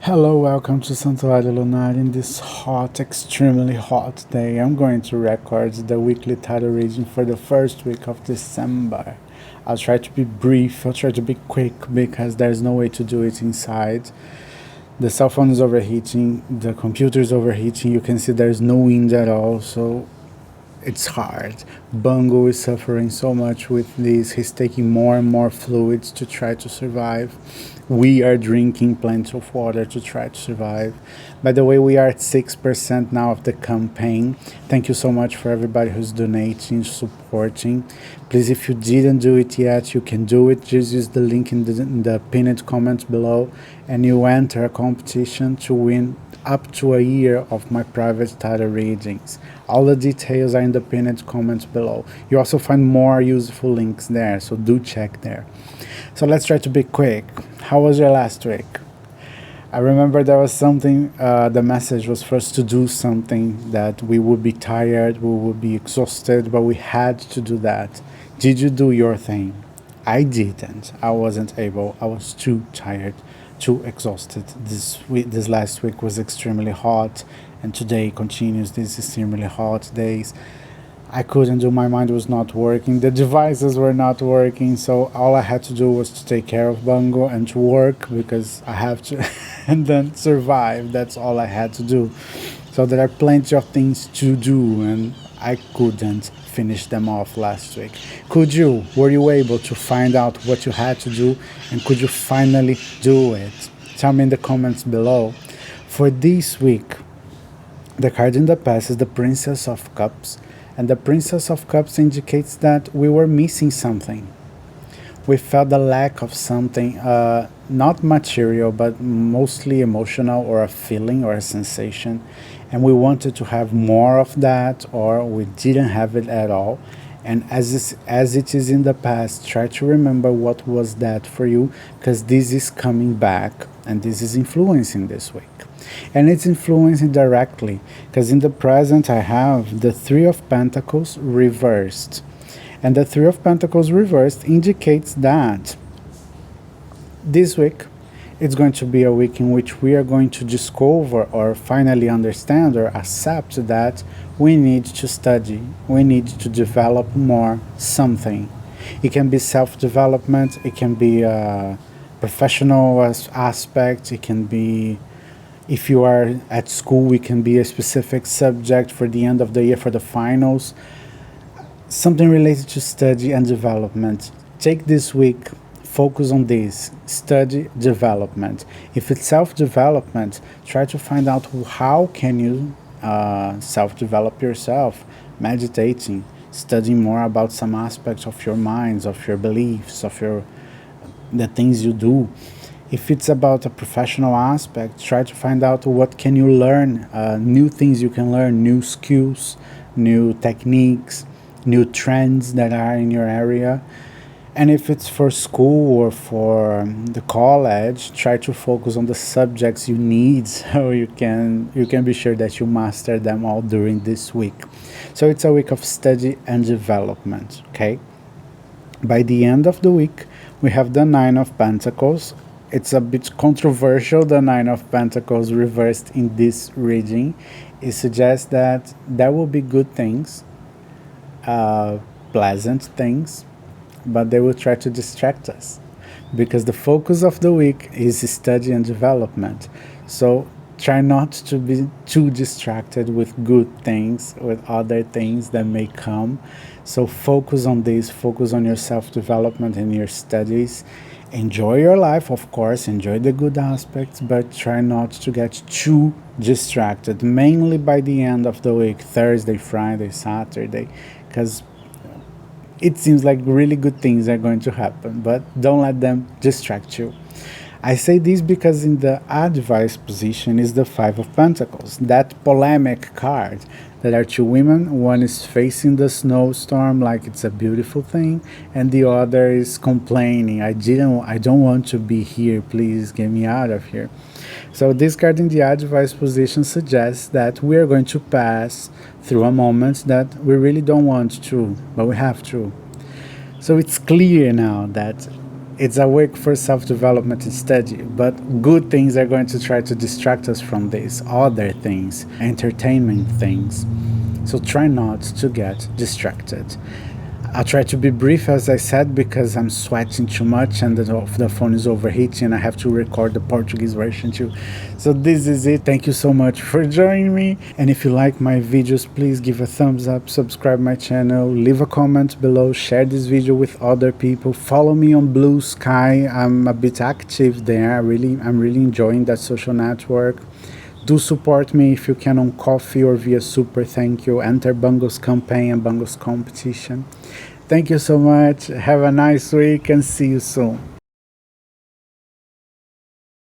Hello, welcome to Santuário Lunar. In this hot, extremely hot day, I'm going to record the weekly tarot reading for the first week of December. I'll try to be brief, I'll try to be quick because there's no way to do it inside. The cell phone is overheating, the computer is overheating, you can see there's no wind at all, so it's hard. Bungo is suffering so much with this. He's taking more and more fluids to try to survive. We are drinking plenty of water to try to survive. By the way, we are at 6% now of the campaign. Thank you so much for everybody who's donating, supporting. Please, if you didn't do it yet, you can do it. Just use the link in the pinned comment below and you enter a competition to win up to a year of my private tarot readings. All the details are in the pinned comments below. You also find more useful links there, so do check there. So let's try to be quick. How was your last week? I remember there was something, the message was for us to do something that we would be tired, we would be exhausted, but we had to do that. Did you do your thing? I didn't. I wasn't able. I was too tired, too exhausted. This last week was extremely hot, and today continues these extremely hot days. I couldn't do, my mind was not working, the devices were not working, so all I had to do was to take care of Bungo and to work because I have to, and then survive. That's all I had to do. So there are plenty of things to do, and I couldn't finish them off last week. Could you? Were you able to find out what you had to do, and could you finally do it? Tell me in the comments below. For this week, the card in the past is the Princess of Cups, and the Princess of Cups indicates that we were missing something. We felt the lack of something, not material, but mostly emotional, or a feeling or a sensation, and we wanted to have more of that, or we didn't have it at all. And as it is in the past, try to remember what was that for you, because this is coming back and this is influencing this week. And it's influencing directly, because in the present I have the Three of Pentacles reversed. And the Three of Pentacles reversed indicates that this week it's going to be a week in which we are going to discover or finally understand or accept that we need to study, we need to develop more something. It can be self-development, it can be a professional aspect, it can be, if you are at school, it can be a specific subject for the end of the year, for the finals. Something related to study and development. Take this week, focus on this, study, development. If it's self-development, try to find out how can you self-develop yourself, meditating, studying more about some aspects of your minds, of your beliefs, of the things you do. If it's about a professional aspect, try to find out what can you learn, new things you can learn, new skills, new techniques, new trends that are in your area. And if it's for school or for the college, try to focus on the subjects you need so you can be sure that you master them all during this week. So it's a week of study and development, okay? By the end of the week, we have the Nine of Pentacles. It's a bit controversial, the Nine of Pentacles reversed in this reading. It suggests that there will be good things, pleasant things, but they will try to distract us because the focus of the week is study and development. So try not to be too distracted with good things, with other things that may come. So focus on this, focus on your self-development and your studies. Enjoy your life, of course, enjoy the good aspects, but try not to get too distracted, mainly by the end of the week, Thursday, Friday, Saturday, because it seems like really good things are going to happen, but don't let them distract you. I say this because in the advice position is the Five of Pentacles, that polemic card. There are two women, one is facing the snowstorm like it's a beautiful thing, and the other is complaining, I don't want to be here, please get me out of here. So this card in the advice position suggests that we are going to pass through a moment that we really don't want to, but we have to. So it's clear now that It's a week for self-development and study, but good things are going to try to distract us from these other things, entertainment things. So try not to get distracted. I'll try to be brief, as I said, because I'm sweating too much and the phone is overheating and I have to record the Portuguese version too. So this is it. Thank you so much for joining me. And if you like my videos, please give a thumbs up, subscribe my channel, leave a comment below, share this video with other people. Follow me on Blue Sky. I'm a bit active there. I'm really enjoying that social network. Do support me if you can on Coffee or via Super Thank You. Enter Bungo's campaign and Bungo's competition. Thank you so much. Have a nice week and see you soon.